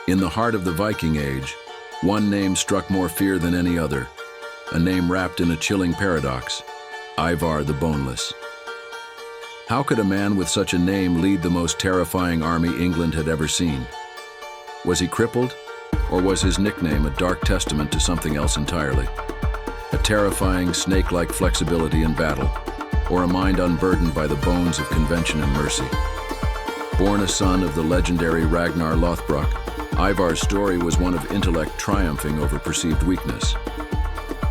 In the heart of the Viking Age, one name struck more fear than any other, a name wrapped in a chilling paradox: Ivar the Boneless. How could a man with such a name lead the most terrifying army England had ever seen? Was he crippled, or was his nickname a dark testament to something else entirely? A terrifying, snake-like flexibility in battle, or a mind unburdened by the bones of convention and mercy? Born a son of the legendary Ragnar Lothbrok, Ivar's story was one of intellect triumphing over perceived weakness.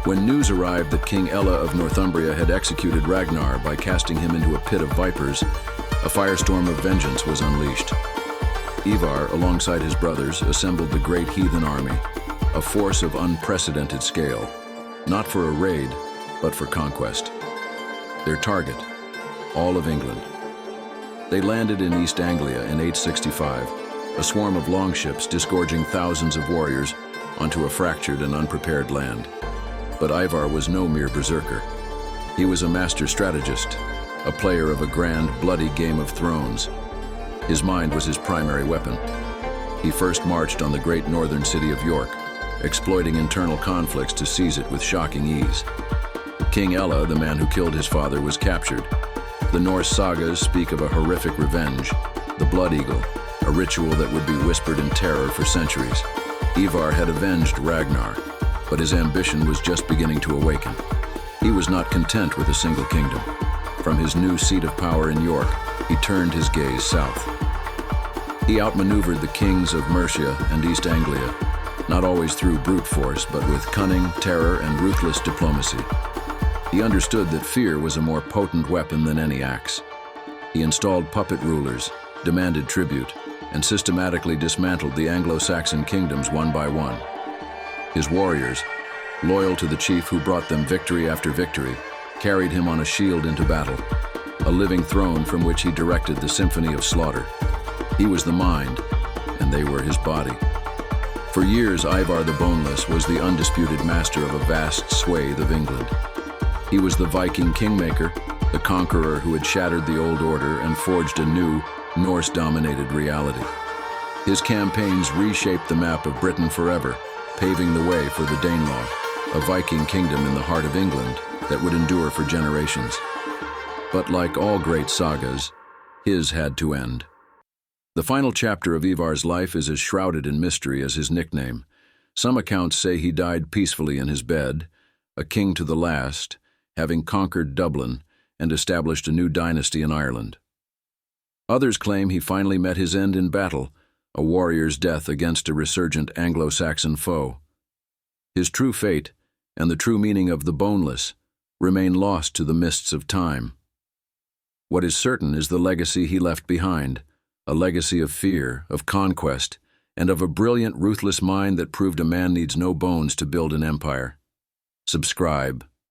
When news arrived that King Ella of Northumbria had executed Ragnar by casting him into a pit of vipers, a firestorm of vengeance was unleashed. Ivar, alongside his brothers, assembled the great Heathen army, a force of unprecedented scale, not for a raid, but for conquest. Their target, all of England. They landed in East Anglia in 865, a swarm of longships disgorging thousands of warriors onto a fractured and unprepared land. But Ivar was no mere berserker. He was a master strategist, a player of a grand, bloody Game of Thrones. His mind was his primary weapon. He first marched on the great northern city of York, exploiting internal conflicts to seize it with shocking ease. King Ella, the man who killed his father, was captured. The Norse sagas speak of a horrific revenge, the Blood Eagle, a ritual that would be whispered in terror for centuries. Ivar had avenged Ragnar, but his ambition was just beginning to awaken. He was not content with a single kingdom. From his new seat of power in York, he turned his gaze south. He outmaneuvered the kings of Mercia and East Anglia, not always through brute force, but with cunning, terror, and ruthless diplomacy. He understood that fear was a more potent weapon than any axe. He installed puppet rulers, demanded tribute, and systematically dismantled the Anglo-Saxon kingdoms one by one. His warriors, loyal to the chief who brought them victory after victory, carried him on a shield into battle, a living throne from which he directed the symphony of slaughter. He was the mind, and they were his body. For years, Ivar the Boneless was the undisputed master of a vast swathe of England. He was the Viking kingmaker, the conqueror who had shattered the old order and forged a new, Norse-dominated reality. His campaigns reshaped the map of Britain forever, paving the way for the Danelaw, a Viking kingdom in the heart of England that would endure for generations. But like all great sagas, his had to end. The final chapter of Ivar's life is as shrouded in mystery as his nickname. Some accounts say he died peacefully in his bed, a king to the last, having conquered Dublin and established a new dynasty in Ireland. Others claim he finally met his end in battle, a warrior's death against a resurgent Anglo-Saxon foe. His true fate, and the true meaning of the boneless, remain lost to the mists of time. What is certain is the legacy he left behind, a legacy of fear, of conquest, and of a brilliant, ruthless mind that proved a man needs no bones to build an empire. Subscribe.